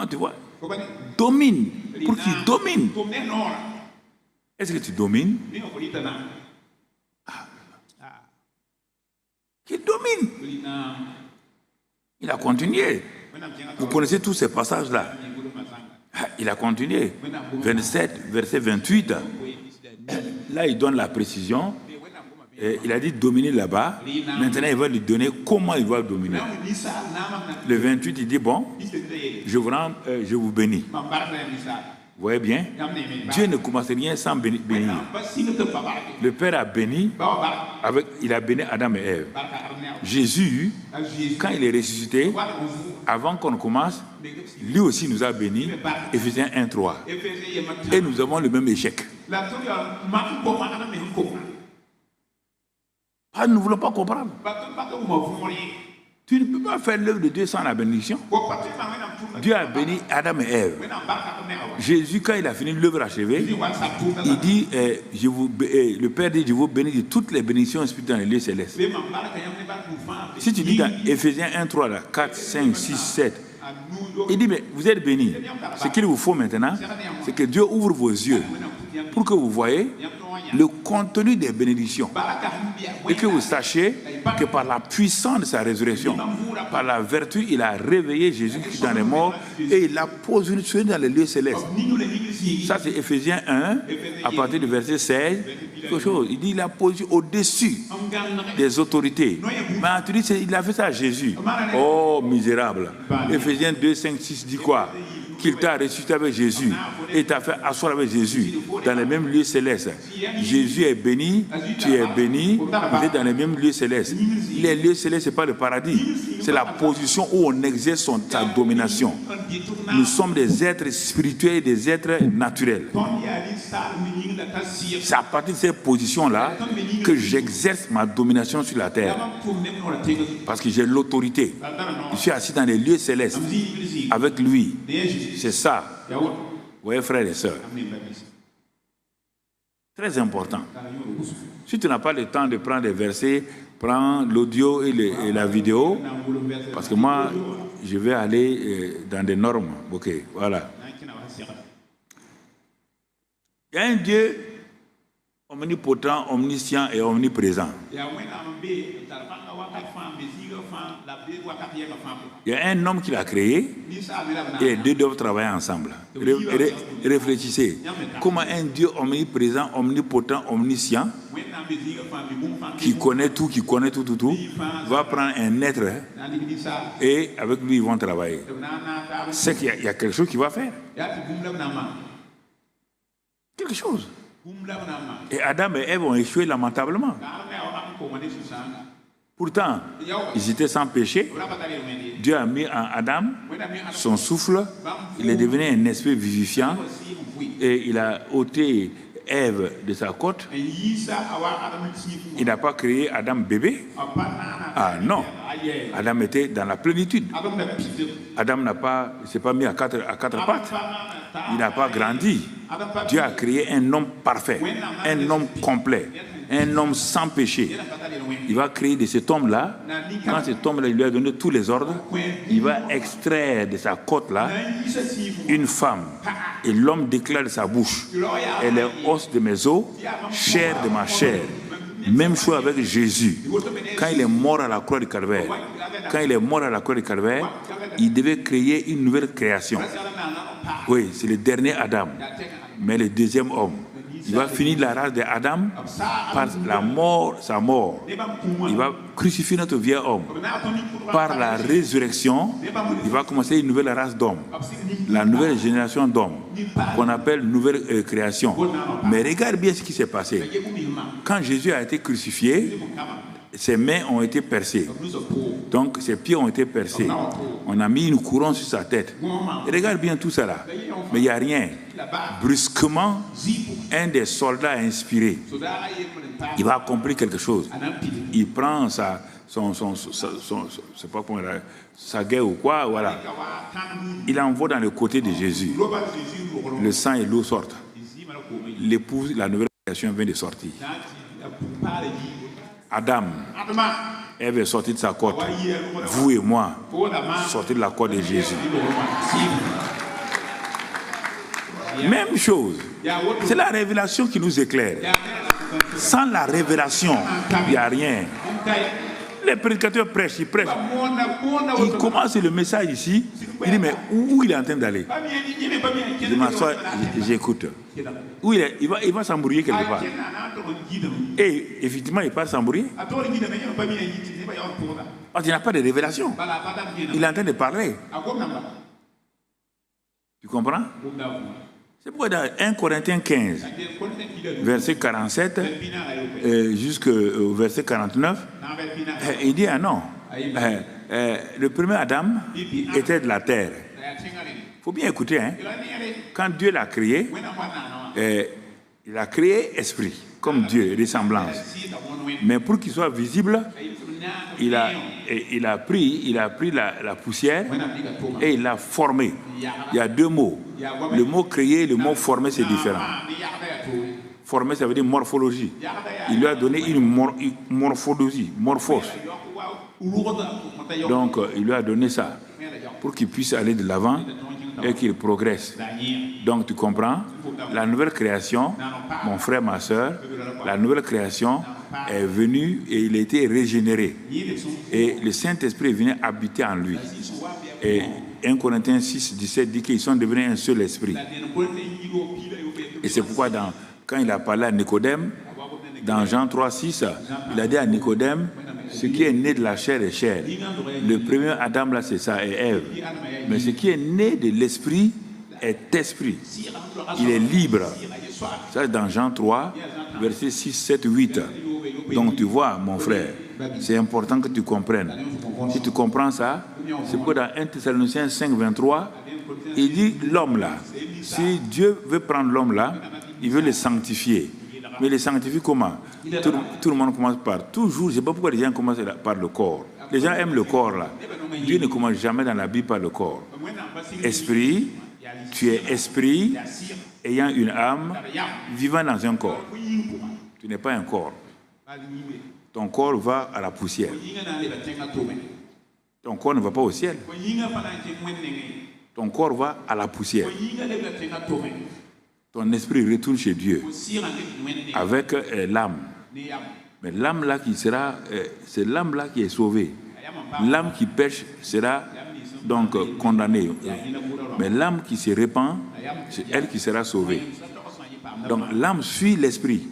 tu vois. Domine. Pour qu'il domine. Est-ce que tu domines? Qu'il domine. Il a continué. Vous connaissez tous ces passages-là. Il a continué. 27, verset 28. Là, il donne la précision. Il a dit dominer là-bas. Maintenant, il va lui donner comment il va dominer. Le 28, il dit, bon, je vous bénis. Vous voyez bien? Dieu ne commence rien sans bénir. Le Père a béni, il a béni Adam et Ève. Jésus, quand il est ressuscité, avant qu'on commence, lui aussi nous a bénis, Éphésiens 1:3. Et nous avons le même échec. Nous ne voulons pas comprendre. Tu ne peux pas faire l'œuvre de Dieu sans la bénédiction. Dieu a béni Adam et Ève. Jésus, quand il a fini l'œuvre achevée, il dit, le Père dit, je vous bénis de toutes les bénédictions spirituelles dans les lieux célestes. Si tu dis dans Éphésiens 1:3, 4, 5, 6, 7, il dit, mais vous êtes bénis. Ce qu'il vous faut maintenant, c'est que Dieu ouvre vos yeux pour que vous voyez le contenu des bénédictions et que vous sachiez que par la puissance de sa résurrection, par la vertu, il a réveillé Jésus dans les morts et il l'a positionné dans les lieux célestes. Ça, c'est Éphésiens 1, à partir du verset 16. Quelque chose. Il dit il a positionné au-dessus des autorités. Mais tu dis, il a fait ça à Jésus. Oh, misérable. Éphésiens 2, 5, 6 dit quoi? Qu'il t'a ressuscité avec Jésus et t'a fait asseoir avec Jésus dans les mêmes lieux célestes. Jésus est béni, tu es béni, vous êtes dans les mêmes lieux célestes. Les lieux célestes, ce n'est pas le paradis, c'est la position où on exerce sa domination. Nous sommes des êtres spirituels et des êtres naturels. C'est à partir de cette position-là que j'exerce ma domination sur la terre. Parce que j'ai l'autorité. Je suis assis dans les lieux célestes avec lui. C'est ça. Vous voyez, frères et sœurs. Très important. Si tu n'as pas le temps de prendre des versets, prends l'audio et la vidéo. Parce que moi, je vais aller dans des normes. Ok, voilà. Il y a un Dieu omnipotent, omniscient et omniprésent. Il y a un homme qui l'a créé et les deux doivent travailler ensemble. Réfléchissez. Comment un Dieu omniprésent, omnipotent, omniscient, qui connaît tout, va prendre un être et avec lui ils vont travailler. C'est qu'il y a quelque chose qu'il va faire. Quelque chose. Et Adam et Ève ont échoué lamentablement. Pourtant, ils étaient sans péché. Dieu a mis en Adam son souffle. Il est devenu un esprit vivifiant. Et il a ôté Ève de sa côte. Il n'a pas créé Adam bébé. Ah non. Adam était dans la plénitude. Adam ne s'est pas mis à quatre pattes. Il n'a pas grandi. Dieu a créé un homme parfait, un homme complet, un homme sans péché. Il va créer de cet homme-là, quand cet homme-là lui a donné tous les ordres, il va extraire de sa côte-là une femme. Et l'homme déclare de sa bouche, elle est os de mes os, chair de ma chair. Même chose avec Jésus. Quand il est mort à la croix du Calvaire, il devait créer une nouvelle création. Oui, c'est le dernier Adam, mais le deuxième homme. Il va finir la race d'Adam par la mort, sa mort. Il va crucifier notre vieil homme. Par la résurrection, il va commencer une nouvelle race d'hommes. La nouvelle génération d'hommes, qu'on appelle nouvelle création. Mais regarde bien ce qui s'est passé. Quand Jésus a été crucifié, ses mains ont été percées. Donc ses pieds ont été percés. On a mis une couronne sur sa tête. Et regarde bien tout ça là. Mais il n'y a rien. Brusquement, un des soldats inspiré, il va accomplir quelque chose. Il prend sa guerre ou quoi, voilà. Il envoie dans le côté de Jésus. Le sang et l'eau sortent. L'épouse, la nouvelle création vient de sortir. Adam, Ève est sortie de sa côte. Vous et moi, sortez de la côte de Jésus. Même chose. C'est la révélation qui nous éclaire. Sans la révélation, il n'y a rien. Les prédicateurs prêchent, ils prêchent. Il commence le message ici. Il dit, mais où il est en train d'aller? Je m'assois, j'écoute. Où il est? Il va s'embrouiller quelque part. Et effectivement, il part s'embrouiller. Parce qu'il n'a pas de révélation. Il est en train de parler. Tu comprends? C'est pourquoi dans 1 Corinthiens 15, verset 47 jusqu'au verset 49, il dit, ah non, le premier Adam était de la terre. Il faut bien écouter, hein. Quand Dieu l'a créé, il a créé esprit, comme Dieu, ressemblance. Mais pour qu'il soit visible, il a pris la poussière et il l'a formé. Il y a deux mots. Le mot créer et le mot former, c'est différent. Former, ça veut dire morphologie. Il lui a donné une morphologie, morphos. Donc, il lui a donné ça pour qu'il puisse aller de l'avant et qu'il progresse. Donc, tu comprends? La nouvelle création, mon frère, ma soeur, la nouvelle création est venue et il a été régénéré. Et le Saint-Esprit est venu habiter en lui. Et 1 Corinthiens 6, 17 dit qu'ils sont devenus un seul esprit. Et c'est pourquoi quand il a parlé à Nicodème, dans Jean 3, 6, il a dit à Nicodème, ce qui est né de la chair est chair. Le premier Adam, là, c'est ça, et Ève. Mais ce qui est né de l'esprit est esprit. Il est libre. Ça, c'est dans Jean 3, versets 6, 7, 8. Donc, tu vois, mon frère, c'est important que tu comprennes. Si tu comprends ça, c'est pourquoi dans 1 Thessaloniciens 5, 23, il dit l'homme là. Si Dieu veut prendre l'homme là, il veut le sanctifier. Mais le sanctifier comment? Tout le monde commence par toujours. Je ne sais pas pourquoi les gens commencent par le corps. Les gens aiment le corps là. Dieu ne commence jamais dans la Bible par le corps. Esprit, tu es esprit, ayant une âme, vivant dans un corps. Tu n'es pas un corps. Ton corps va à la poussière. Ton corps ne va pas au ciel. Ton corps va à la poussière. Ton esprit retourne chez Dieu avec l'âme. Mais l'âme là qui sera, c'est l'âme là qui est sauvée. L'âme qui pêche sera donc condamnée. Mais l'âme qui se répand, c'est elle qui sera sauvée. Donc l'âme suit l'esprit.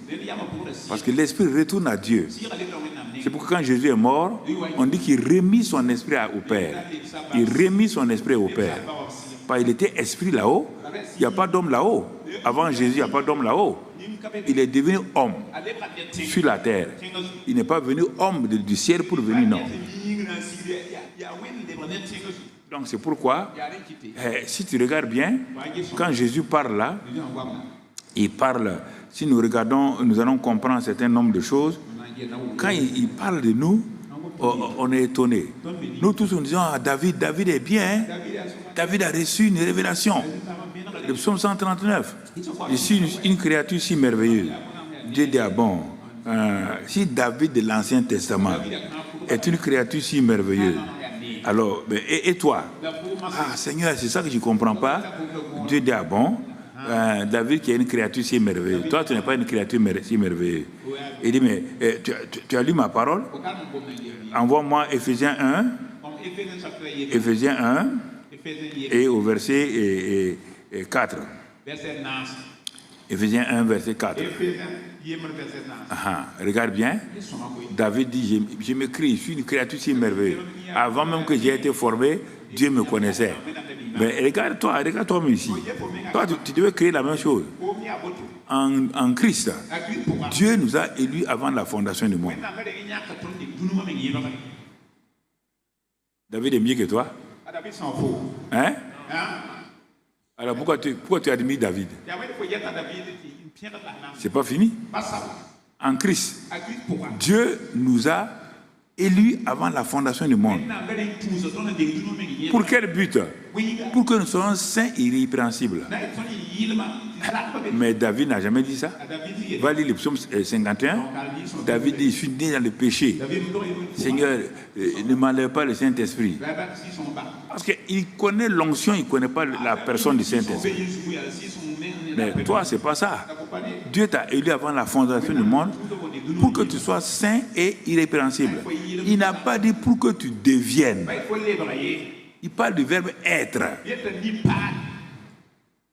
Parce que l'esprit retourne à Dieu. C'est pourquoi quand Jésus est mort, on dit qu'il remit son esprit au Père. Il remit son esprit au Père. Parce qu'il était esprit là-haut. Il n'y a pas d'homme là-haut. Avant Jésus, il n'y a pas d'homme là-haut. Il est devenu homme sur la terre. Il n'est pas venu homme du ciel pour venir, non. Donc c'est pourquoi, si tu regardes bien, quand Jésus parle là, il parle, si nous regardons, nous allons comprendre un certain nombre de choses. Quand il parle de nous, on est étonné. Nous tous, nous disons, ah, David est bien. Hein? David a reçu une révélation. Le psaume 139. Je suis une créature si merveilleuse. Dieu dit, ah bon, si David de l'Ancien Testament est une créature si merveilleuse, alors, et toi? Ah, Seigneur, c'est ça que je ne comprends pas. Dieu dit, ah bon, David qui est une créature si merveilleuse. Toi, tu n'es pas une créature si merveilleuse. Il dit, mais tu as lu ma parole? Envoie-moi Éphésiens 1. Éphésiens 1 et au verset 4. Éphésiens 1, verset 4. Regarde bien. David dit, je m'écris, je suis une créature si merveilleuse. Avant même que j'ai été formé, Dieu me connaissait. Mais regarde-toi ici. Toi, tu devais créer la même chose. En Christ, Dieu nous a élus avant la fondation du monde. David est mieux que toi? Hein? Alors pourquoi tu admires David? C'est pas fini. En Christ, Dieu nous a élus avant la fondation du monde. Pour quel but? Pour que nous soyons saints et irrépréhensibles. Mais David n'a jamais dit ça. Va lire le psaume 51. David dit, je suis né dans le péché. Seigneur, ne m'enlève pas le Saint-Esprit. Parce qu'il connaît l'onction, il ne connaît pas la personne du Saint-Esprit. Mais toi, ce n'est pas ça. Dieu t'a élu avant la fondation du monde pour que tu sois saint et irrépréhensible. Il n'a pas dit pour que tu deviennes. Il parle du verbe être.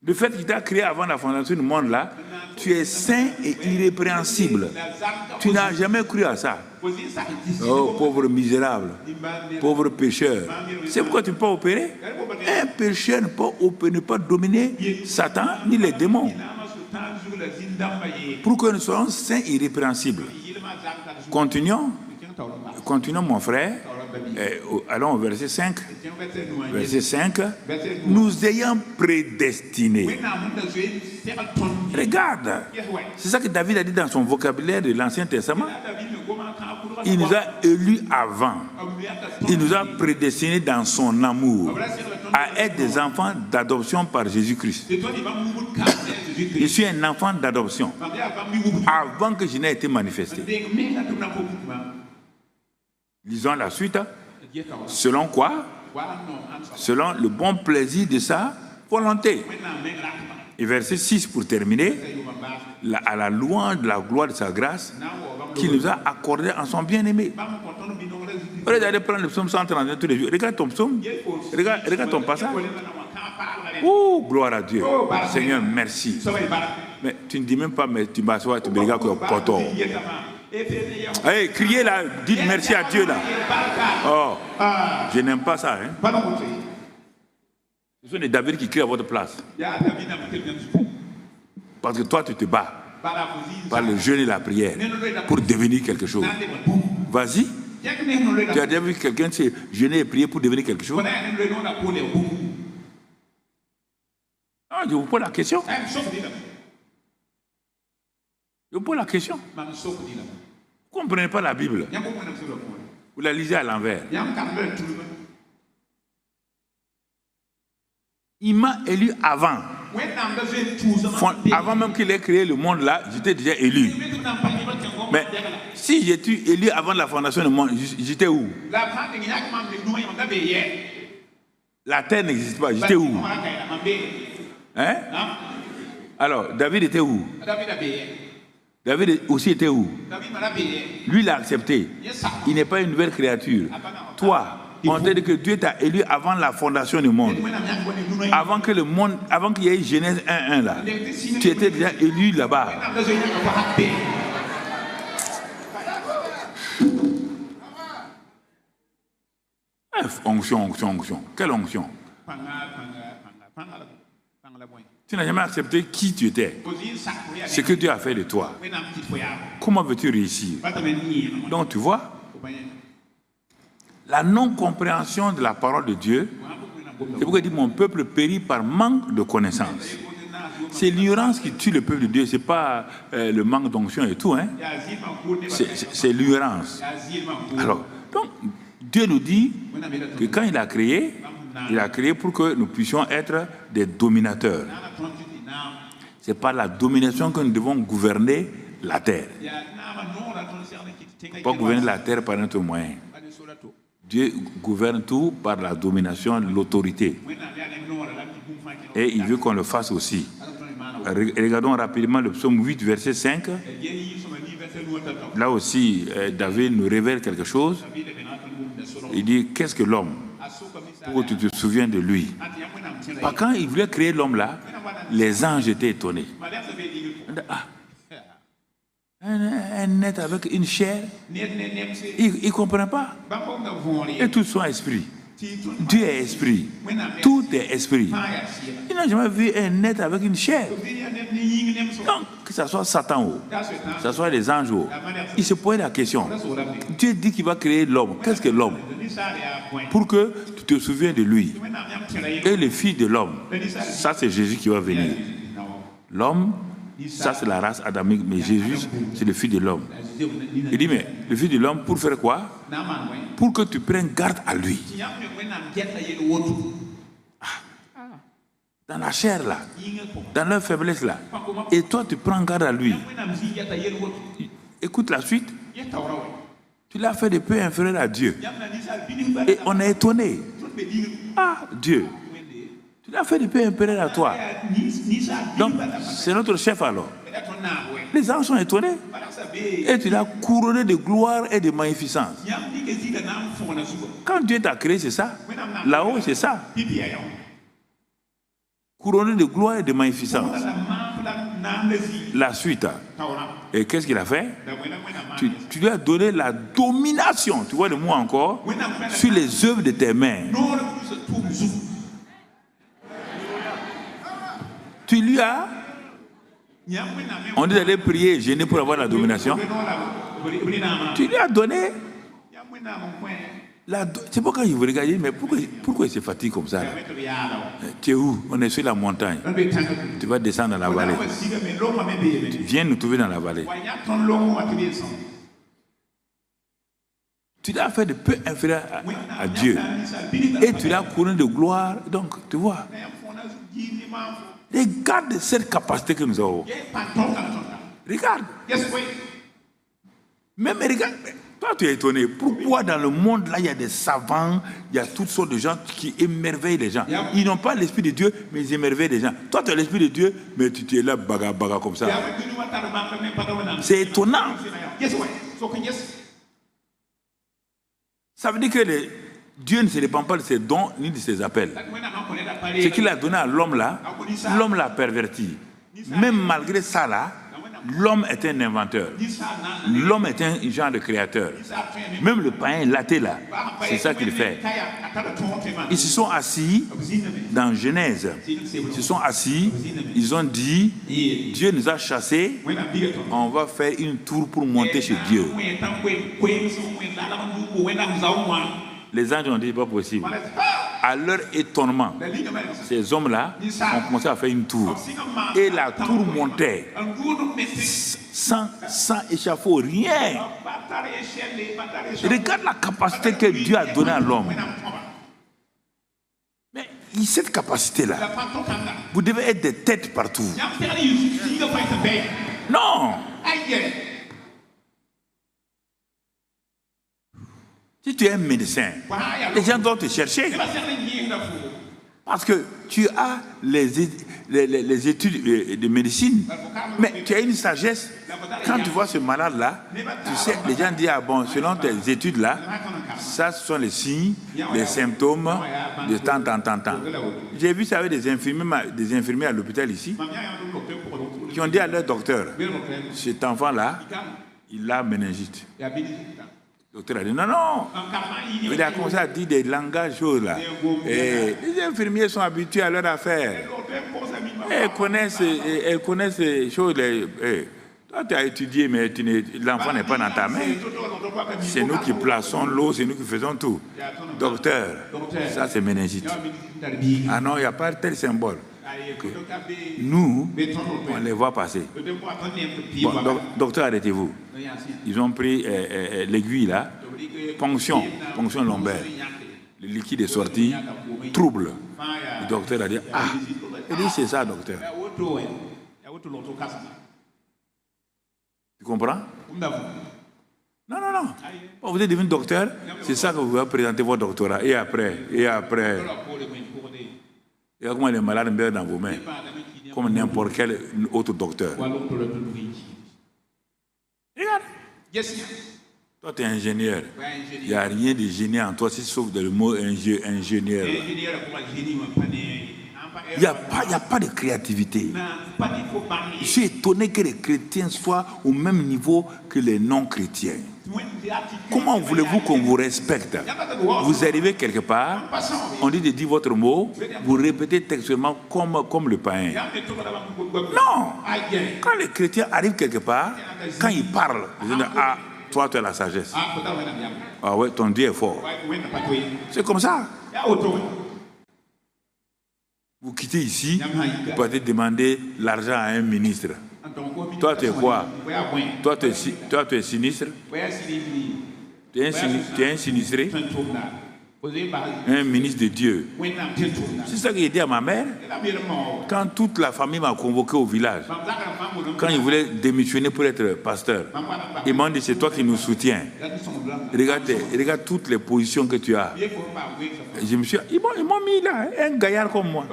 Le fait qu'il t'a créé avant la fondation du monde, là, tu es saint et irrépréhensible. Tu n'as jamais cru à ça. Oh, pauvre misérable, pauvre pécheur. C'est pourquoi tu ne peux pas opérer. Un pécheur ne peut pas dominer Satan ni les démons. Pour que nous soyons saints et irrépréhensibles. Continuons, mon frère. Allons au verset 5. Verset 5. Nous ayant prédestinés. Regarde. C'est ça que David a dit dans son vocabulaire de l'Ancien Testament. Il nous a élus avant. Il nous a prédestinés dans son amour à être des enfants d'adoption par Jésus-Christ. Je suis un enfant d'adoption avant que je n'ai été manifesté. Lisons la suite. Selon quoi? Selon le bon plaisir de sa volonté. Et verset 6 pour terminer. À la louange de la gloire de sa grâce qu'il nous a accordé en son bien-aimé. Regardez, prendre le psaume 131 tous les jours. Regarde ton psaume. Regarde ton passage. Oh, gloire à Dieu. Seigneur, merci. Mais tu ne dis même pas, mais tu m'assois, tu me regardes comme poteau. Hey, criez là, dites merci à Dieu là. Oh, je n'aime pas ça. Hein? Ce sont les David qui crient à votre place. Parce que toi, tu te bats par le jeûne et la prière pour devenir quelque chose. Vas-y. Tu as déjà vu quelqu'un jeûner et prier pour devenir quelque chose? Ah, je vous pose la question. Je vous pose la question. Vous ne comprenez pas la Bible. Vous la lisez à l'envers. Il m'a élu avant. Avant même qu'il ait créé le monde là, j'étais déjà élu. Mais si j'étais élu avant la fondation du monde, j'étais où? La terre n'existe pas, j'étais où? Hein? Alors, David était où? David aussi était où? Lui, il a accepté. Il n'est pas une nouvelle créature. Toi, on te dit que Dieu t'a élu avant la fondation du monde. Avant que le monde, avant qu'il y ait Genèse 1.1 là. Tu étais déjà élu là-bas. Onction. Quelle onction? Tu n'as jamais accepté qui tu étais. Ce que Dieu a fait de toi. Comment veux-tu réussir? Donc tu vois, la non-compréhension de la parole de Dieu, c'est pourquoi il dit mon peuple périt par manque de connaissance. C'est l'ignorance qui tue le peuple de Dieu, ce n'est pas le manque d'onction et tout. Hein? C'est l'ignorance. Alors, donc, Dieu nous dit que quand il a créé pour que nous puissions être des dominateurs. C'est par la domination que nous devons gouverner la terre. Pas gouverner la terre par notre moyen. Dieu gouverne tout par la domination, l'autorité. Et il veut qu'on le fasse aussi. Regardons rapidement le psaume 8, verset 5. Là aussi, David nous révèle quelque chose. Il dit, qu'est-ce que l'homme? Pour que tu te souviennes de lui. Quand il voulait créer l'homme là, les anges étaient étonnés. Ah, un être avec une chair, il ne comprend pas. Et tout son esprit. Dieu est esprit. Tout est esprit. Il n'a jamais vu un être avec une chair. Donc, que ce soit Satan ou que ce soit les anges ou, il se pose la question. Dieu dit qu'il va créer l'homme. Qu'est-ce que l'homme? Pour que tu te souviennes de lui. Et le fils de l'homme, ça c'est Jésus qui va venir. L'homme, ça c'est la race adamique, mais Jésus c'est le fils de l'homme. Il dit mais le fils de l'homme pour faire quoi? Pour que tu prennes garde à lui. Dans la chair là, dans leur faiblesse là. Et toi tu prends garde à lui. Écoute la suite. Tu l'as fait de peu inférieur à Dieu. Et on est étonné. Ah, Dieu. Tu l'as fait de paix inférieur à toi. Donc, c'est notre chef alors. Les gens sont étonnés. Et tu l'as couronné de gloire et de magnificence. Quand Dieu t'a créé, c'est ça. Là-haut, c'est ça. Couronné de gloire et de magnificence. La suite. Et qu'est-ce qu'il a fait? Tu lui as donné la domination, tu vois le mot encore, sur les œuvres de tes mains. Tu lui as... On dit d'aller prier et gêner pour avoir la domination. Tu lui as donné... C'est pourquoi il vous regarde, mais pourquoi il se fatigue comme ça là? Tu es où? On est sur la montagne. Tu vas descendre dans la vallée. Tu viens nous trouver dans la vallée. Tu l'as fait de peu inférieur à Dieu. Et tu l'as couronné de gloire. Donc, tu vois. Regarde cette capacité que nous avons. Regarde. Même regarde. Toi, tu es étonné. Pourquoi dans le monde, là, il y a des savants, il y a toutes sortes de gens qui émerveillent les gens. Ils n'ont pas l'esprit de Dieu, mais ils émerveillent les gens. Toi, tu as l'esprit de Dieu, mais tu es là, baga, baga, comme ça. C'est étonnant. Ça veut dire que Dieu ne se dépend pas de ses dons ni de ses appels. Ce qu'il a donné à l'homme là, l'homme l'a perverti. Même malgré ça là, l'homme est un inventeur. L'homme est un genre de créateur. Même le païen l'athée là, c'est ça qu'il fait. Ils se sont assis dans Genèse. Ils se sont assis, ils ont dit, Dieu nous a chassés, on va faire une tour pour monter chez Dieu. Les anges ont dit, pas possible. À leur étonnement, ces hommes-là ont commencé à faire une tour. Et la tour montait sans échafaud, rien. Regarde la capacité que Dieu a donnée à l'homme. Mais cette capacité-là, vous devez être des têtes partout. Non! Si tu es un médecin, les gens doivent te chercher. Parce que tu as les études de médecine, mais tu as une sagesse. Quand tu vois ce malade-là, tu sais, les gens disent, ah bon, selon tes études-là, ça ce sont les signes, les symptômes de tant. J'ai vu ça avec des infirmiers à l'hôpital ici, qui ont dit à leur docteur, cet enfant-là, il a méningite. Le docteur a dit non. Il a commencé à dire des langages choses là. Et les infirmiers sont habitués à leur affaire. Elles connaissent ces choses. Toi, tu as étudié, mais l'enfant n'est pas dans ta main. C'est nous qui plaçons l'eau, c'est nous qui faisons tout. Docteur, ça c'est méningite. Ah non, il n'y a pas tel symbole. Nous, on les voit passer. Bon, docteur, arrêtez-vous. Ils ont pris l'aiguille là, ponction lombaire. Le liquide est sorti, trouble. Le docteur a dit, ah, il dit c'est ça, docteur. Tu comprends? Non. Vous êtes devenu docteur, c'est ça que vous allez présenter votre doctorat. Et après. Et comment les malades meurent dans vos mains, comme n'importe quel autre docteur. Regarde. Toi, tu es ingénieur. Il n'y a rien de génie en toi, sauf le mot ingénieur. Il n'y a pas de créativité. Je suis étonné que les chrétiens soient au même niveau que les non-chrétiens. Comment voulez-vous qu'on vous respecte? Vous arrivez quelque part, on dit de dire votre mot, vous répétez textuellement comme le païen. Non! Quand les chrétiens arrivent quelque part, quand ils parlent, ils disent, ah, toi tu as la sagesse. Ah ouais, ton Dieu est fort. C'est comme ça. Vous quittez ici, vous pouvez demander l'argent à un ministre. Toi, tu es quoi? Toi, tu es sinistre? Tu es un sinistré? un ministre de Dieu. C'est ça que j'ai dit à ma mère quand toute la famille m'a convoqué au village. Quand il voulait démissionner pour être pasteur, ils m'ont dit c'est toi qui nous soutiens. Regarde toutes les positions que tu as. Et je me suis dit, ils m'ont mis là, un gaillard comme moi.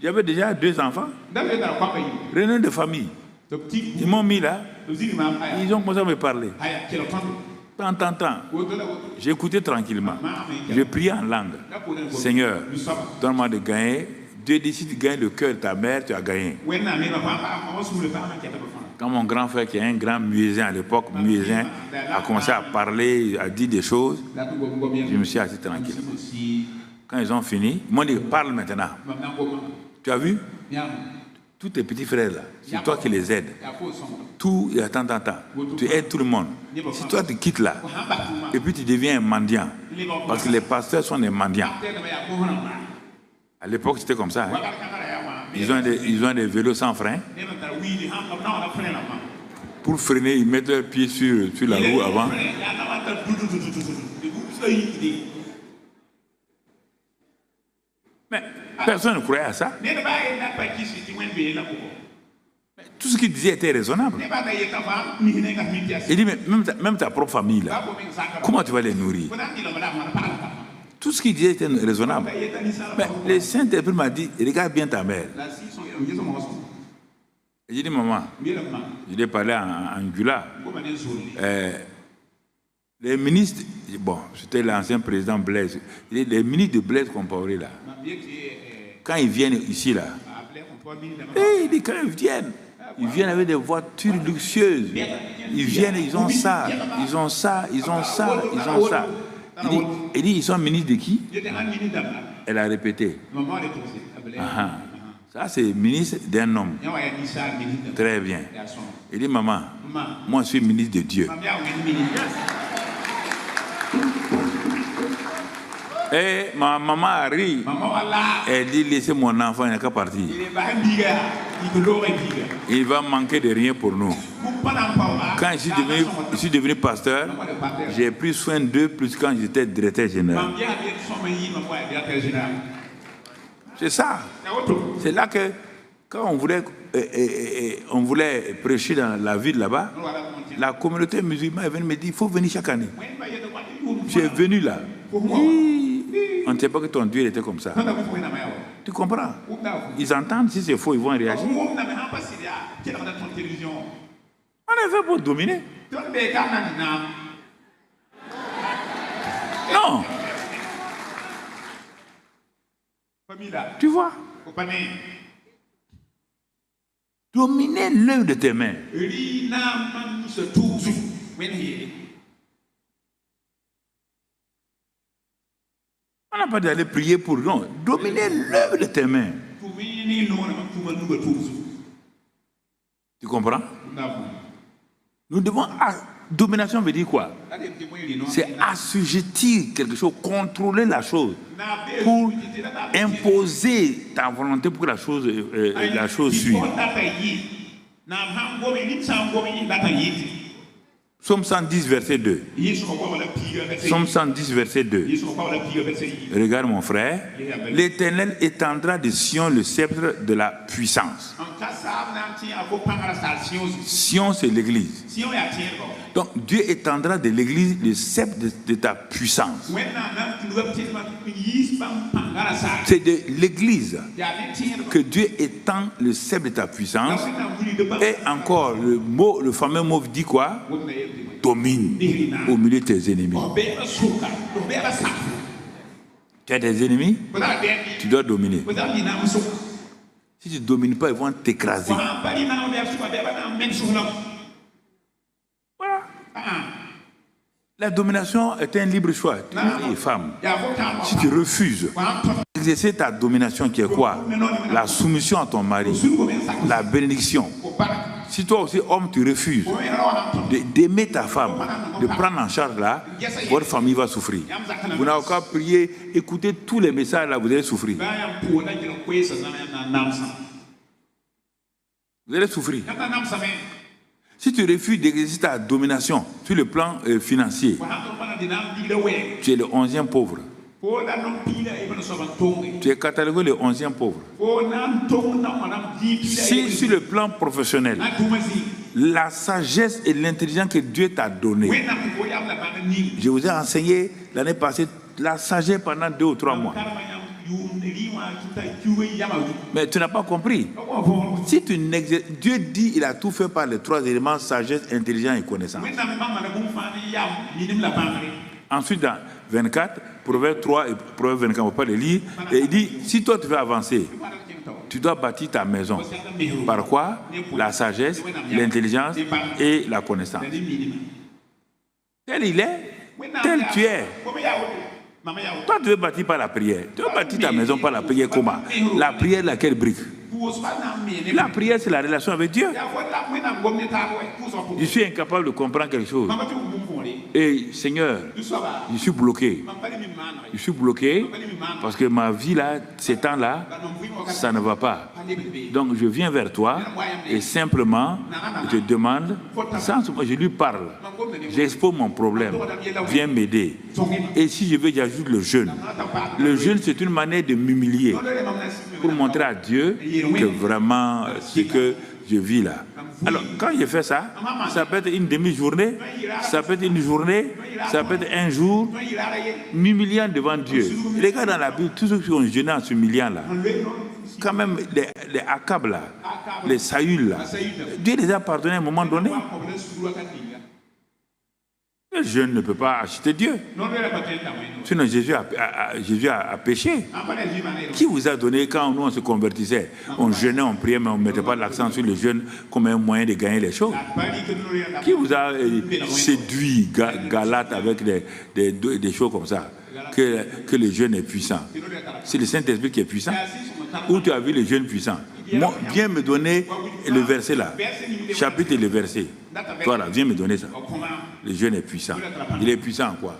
J'avais déjà 2 enfants, réunion de famille. Ils m'ont mis là, ils ont commencé à me parler. Tant. J'ai écouté tranquillement. J'ai prié en langue. Seigneur, donne-moi de gagner. Dieu décide de gagner le cœur de ta mère, tu as gagné. Quand mon grand frère, qui est un grand muezzin à l'époque, a commencé à parler, a dit des choses, je me suis assis tranquillement. Quand ils ont fini, ils m'ont dit, parle maintenant. Tu as vu? Tous tes petits frères là, c'est toi qui les aides. Tout, attends. Tu aides tout le monde. Si toi tu quittes là, et puis tu deviens un mendiant, parce que les pasteurs sont des mendiants. À l'époque, c'était comme ça. Hein. Ils ont des vélos sans frein. Pour freiner, ils mettent leurs pieds sur la roue avant. Mais personne ne croyait à ça. Tout ce qu'il disait était raisonnable. Il dit, mais même ta propre famille, là, comment tu vas les nourrir? Tout ce qu'il disait était raisonnable. Mais le Saint-Esprit m'a dit, regarde bien ta mère. J'ai dit, maman, je lui ai parlé en Gula. Les ministres, bon, c'était l'ancien président Blaise. Les ministres de Blaise Compaoré, là, quand ils viennent ici, là, il dit, quand ils viennent avec des voitures luxueuses. Ils viennent, ils ont ça. Il dit, ils sont ministres de qui? Elle a répété. Ça, c'est ministre d'un homme. Très bien. Il dit, maman, moi, je suis ministre de Dieu. Et ma maman a ri. Elle dit, laissez mon enfant, il n'a qu'à partir. Il va manquer de rien pour nous. Quand je suis devenu pasteur, j'ai pris soin d'eux plus quand j'étais directeur général. C'est ça. C'est là que, quand on voulait prêcher dans la ville là-bas, la communauté musulmane est venue me dire, il faut venir chaque année. Je suis venu là. On ne sait pas que ton Dieu était comme ça. Tu comprends? Ils entendent, si c'est faux, ils vont réagir. On est fait pour dominer. Non. Tu vois? Dominer l'œuvre de tes mains. On n'a pas d'aller prier pour non. Dominer l'œuvre de tes mains. Tu comprends? Nous devons... Domination veut dire quoi? C'est assujettir quelque chose, contrôler la chose, pour imposer ta volonté pour que la chose suive. Psaume 110, verset 2. Psaume 110, verset 2. Regarde mon frère. L'Éternel étendra de Sion le sceptre de la puissance. Sion, c'est l'église. Donc Dieu étendra de l'église le sceptre de ta puissance. C'est de l'église que Dieu étend le sceptre de ta puissance. Et encore, le fameux mot dit quoi? Domine au milieu de tes ennemis. Tu as des ennemis? Tu dois dominer. Si tu ne domines pas, ils vont t'écraser. Voilà. La domination est un libre choix. Tu es femme. Si tu refuses d'exercer ta domination, qui est quoi? La soumission à ton mari, la bénédiction. Si toi aussi, homme, tu refuses d'aimer ta femme, de prendre en charge là, votre famille va souffrir. Vous n'avez qu'à prier, écoutez tous les messages là, vous allez souffrir. Vous allez souffrir. Si tu refuses d'exercer ta domination sur le plan financier, Tu es le 11e pauvre. Tu es catalogué le 11e pauvre. Si sur le plan professionnel, la sagesse et l'intelligence que Dieu t'a donnée, je vous ai enseigné l'année passée la sagesse pendant 2 ou 3 mois. Mais tu n'as pas compris. Si tu Dieu dit il a tout fait par les 3 éléments, sagesse, intelligence et connaissance. Ensuite, dans 24, Proverbe 3 et Proverbe 24, on ne va pas les lire. Et il dit, si toi tu veux avancer, tu dois bâtir ta maison. Par quoi? La sagesse, l'intelligence et la connaissance. Tel il est, tel tu es. Toi, tu veux bâtir par la prière. Tu veux bâtir ta maison par la prière comment? La prière, laquelle brique? La prière, c'est la relation avec Dieu. Je suis incapable de comprendre quelque chose. Et Seigneur, je suis bloqué. Je suis bloqué parce que ma vie là, ces temps-là, ça ne va pas. Donc je viens vers toi et simplement je te demande, je lui parle, j'expose mon problème, viens m'aider. Et si je veux, j'ajoute le jeûne. Le jeûne, c'est une manière de m'humilier pour montrer à Dieu que vraiment ce que je vis là. Alors, quand je fais ça, ça peut être une demi-journée, ça peut être une journée, ça peut être un jour, m'humiliant devant Dieu. Les gars dans la Bible, tous ceux qui ont jeûné en s'humiliant là, quand même les Akab là, les Saül là, Dieu les a pardonnés à un moment donné. Le jeûne ne peut pas acheter Dieu. Sinon Jésus a péché. Qui vous a donné quand nous on se convertissait? On jeûnait, on priait, mais on ne mettait pas l'accent sur le jeûne comme un moyen de gagner les choses. Qui vous a séduit, Galate, avec des choses comme ça? Que le jeûne est puissant. C'est le Saint-Esprit qui est puissant. Où tu as vu le jeûne puissant? Moi, viens me donner le verset là. Chapitre et le verset. Toi là, viens me donner ça. Le jeûne est puissant. Il est puissant en quoi?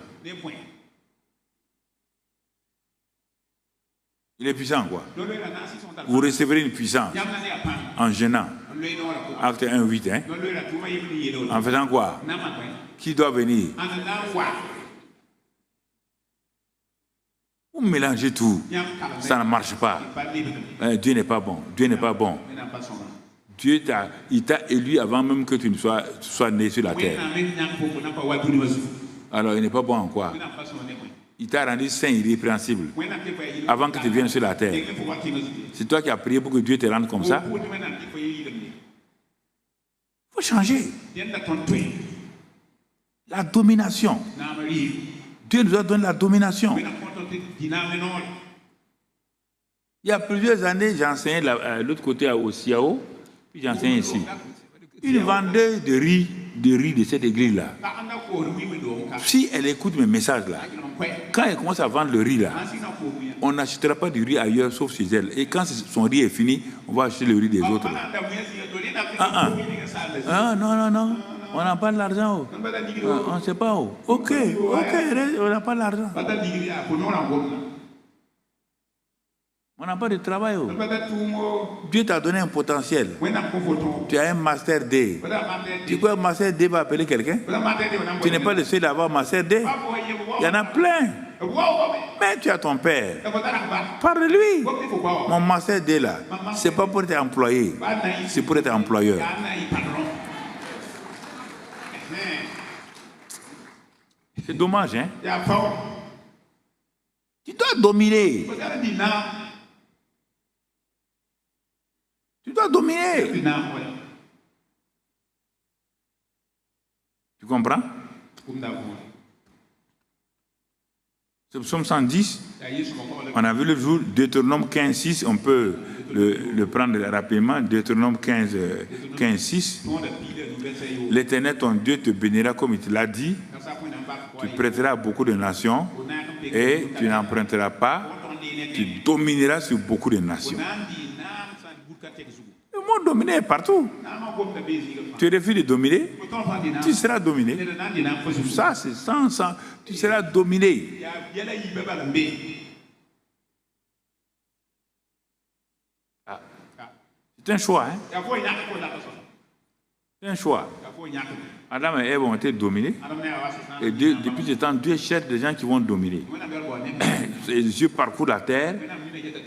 Il est puissant en quoi? Vous recevrez une puissance en jeûnant. Acte 1, 8. Hein? En faisant quoi? Qui doit venir? Vous mélangez tout. Ça ne marche pas. Dieu n'est pas bon. Dieu n'est pas bon. Dieu t'a élu avant même que tu ne sois né sur la terre. Alors il n'est pas bon en quoi? Il t'a rendu saint, irrépréhensible avant que tu viennes sur la terre. C'est toi qui as prié pour que Dieu te rende comme ça. Il faut changer. La domination. Dieu nous a donné la domination. Il y a plusieurs années, j'ai enseigné à l'autre côté au Siao, puis j'ai enseigné ici. Une vendeuse de riz de cette église-là, si elle écoute mes messages là, quand elle commence à vendre le riz là, on n'achètera pas du riz ailleurs sauf chez elle. Et quand son riz est fini, on va acheter le riz des autres. Non. On n'a pas de l'argent. On ne sait pas où. Ok, on n'a pas de l'argent. On n'a pas de travail. Dieu t'a donné un potentiel. Tu as un master D. Tu crois que master D va appeler quelqu'un? Tu n'es pas le seul à avoir master D. Il y en a plein. Mais tu as ton père. Parle de lui. Mon master D là, c'est pas pour être employé, c'est pour être employeur. C'est dommage, hein? Tu dois dominer. Tu dois dominer. Tu comprends? C'est le psaume 110. On a vu le jour, Deutéronome 15, 6. On peut le prendre rapidement. Deutéronome 15, 6. L'Éternel, ton Dieu, te bénira comme il te l'a dit. Tu prêteras à beaucoup de nations et tu n'emprunteras pas. Tu domineras sur beaucoup de nations. Le monde dominé est partout. Tu refuses de dominer, tu seras dominé. Ça, c'est sans. Tu seras dominé. C'est un choix, hein? C'est un choix. Adam et Ève ont été dominés. Et depuis ce temps, Dieu cherche des gens qui vont dominer. Dieu parcourt la terre.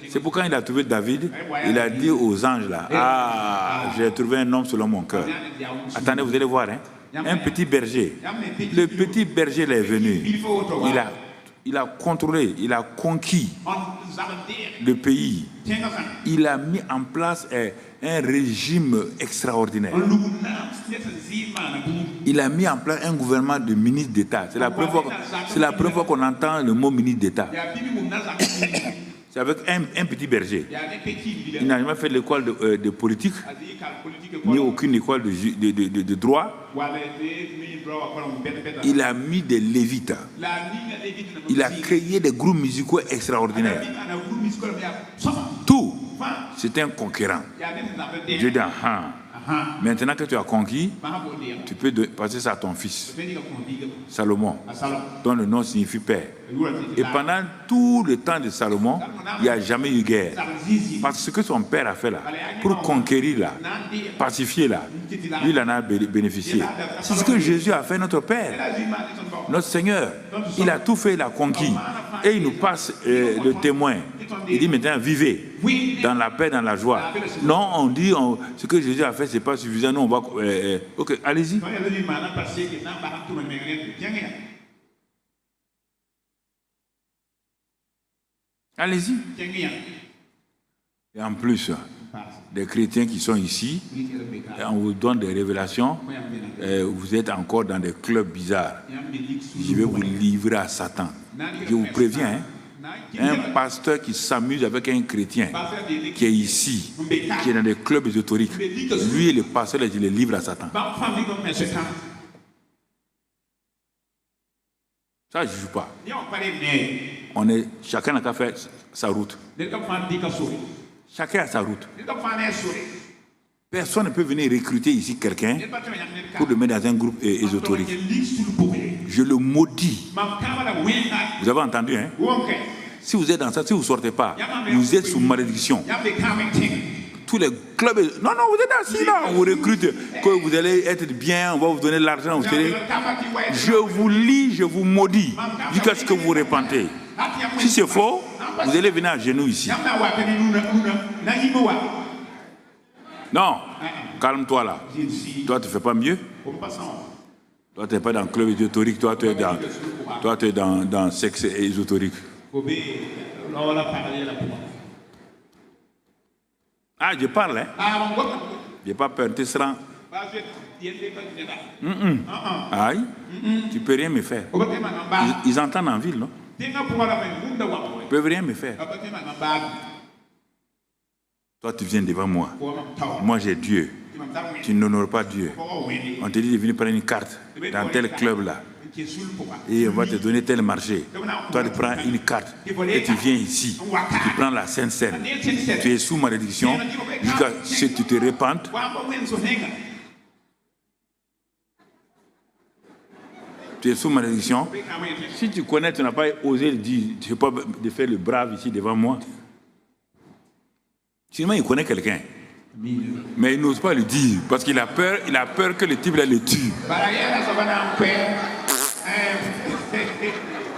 C'est pourquoi il a trouvé David. Il a dit aux anges là, ah, j'ai trouvé un homme selon mon cœur. Attendez, vous allez voir, hein? Un petit berger. Le petit berger là est venu. Il a contrôlé, il a conquis le pays. Il a mis en place un régime extraordinaire. Il a mis en place un gouvernement de ministres d'État. C'est la première fois qu'on entend le mot ministre d'État. C'est avec un petit berger. Il n'a jamais fait l'école de politique, ni aucune école de droit. Il a mis des lévites. Il a créé des groupes musicaux extraordinaires. Tout, c'est un conquérant. Dieu dit, maintenant que tu as conquis, tu peux passer ça à ton fils, Salomon, dont le nom signifie père. Et pendant tout le temps de Salomon, il n'y a jamais eu guerre. Parce que ce que son père a fait là, pour conquérir là, pacifier là, lui il en a bénéficié. C'est ce que Jésus a fait, notre Père, notre Seigneur. Il a tout fait, il a conquis. Et il nous passe le témoin. Il dit maintenant, vivez dans la paix, dans la joie. Non, on dit, ce que Jésus a fait, ce n'est pas suffisant. Nous, on va... ok, allez-y. Allez-y. Et en plus, des chrétiens qui sont ici, on vous donne des révélations, vous êtes encore dans des clubs bizarres. Je vais vous livrer à Satan. Je vous préviens, hein? Un pasteur qui s'amuse avec un chrétien qui est ici, qui est dans des clubs ésotériques, lui et le pasteur, il les livre à Satan. Ça, je ne joue pas. Chacun n'a qu'à faire sa route. Chacun a sa route. Personne ne peut venir recruter ici quelqu'un pour le mettre dans un groupe ésotérique. Je le maudis. Vous avez entendu, hein? Si vous êtes dans ça, si vous ne sortez pas, vous êtes sous malédiction. Tous les clubs... Non, vous êtes assis là, on vous recrute, que vous allez être bien, on va vous donner l'argent. Je vous lis, je vous maudis, jusqu'à ce que vous vous repentez. Si c'est faux, vous allez venir à genoux ici. Non, calme-toi là. Toi, tu ne fais pas mieux. Toi, tu n'es pas dans le club ésotérique, toi, tu es dans le sexe ésotérique. Ah, je parle, hein? Je n'ai pas peur, tu seras. Aïe, tu ne peux rien me faire. Ils entendent en ville, non? Ils ne peuvent rien me faire. Toi, tu viens devant moi. Moi, j'ai Dieu. Tu n'honores pas Dieu. On te dit de venir prendre une carte dans tel club-là. Et on va te donner tel marché. Toi, tu prends une carte et tu viens ici. Tu prends la Sainte Seine. Tu es sous malédiction jusqu'à ce que tu te répandes. Tu es sous malédiction. Si tu connais, tu n'as pas osé le dire. Tu ne peux pas faire le brave ici devant moi. Sinon, il connaît quelqu'un. Mais il n'ose pas le dire parce qu'il a peur que le type là le tue.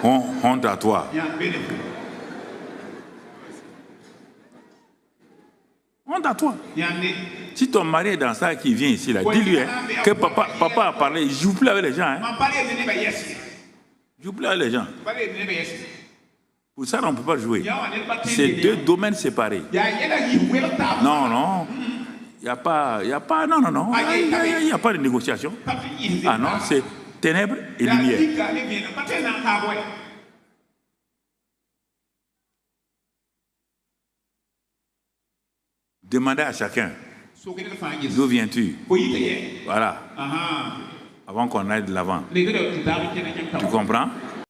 Honte à toi. Honte à toi. Si ton mari est dans ça qui vient ici, là, dis-lui hein, que papa a parlé, il ne joue plus avec les gens. Hein. Il joue plus avec les gens. Pour ça, on ne peut pas jouer. C'est deux domaines séparés. Non. Il n'y a pas, non. Il n'y a pas de négociation. Ah non, c'est ténèbres et lumière. Demandez à chacun, d'où viens-tu? Voilà. Avant qu'on aille de l'avant. Tu comprends?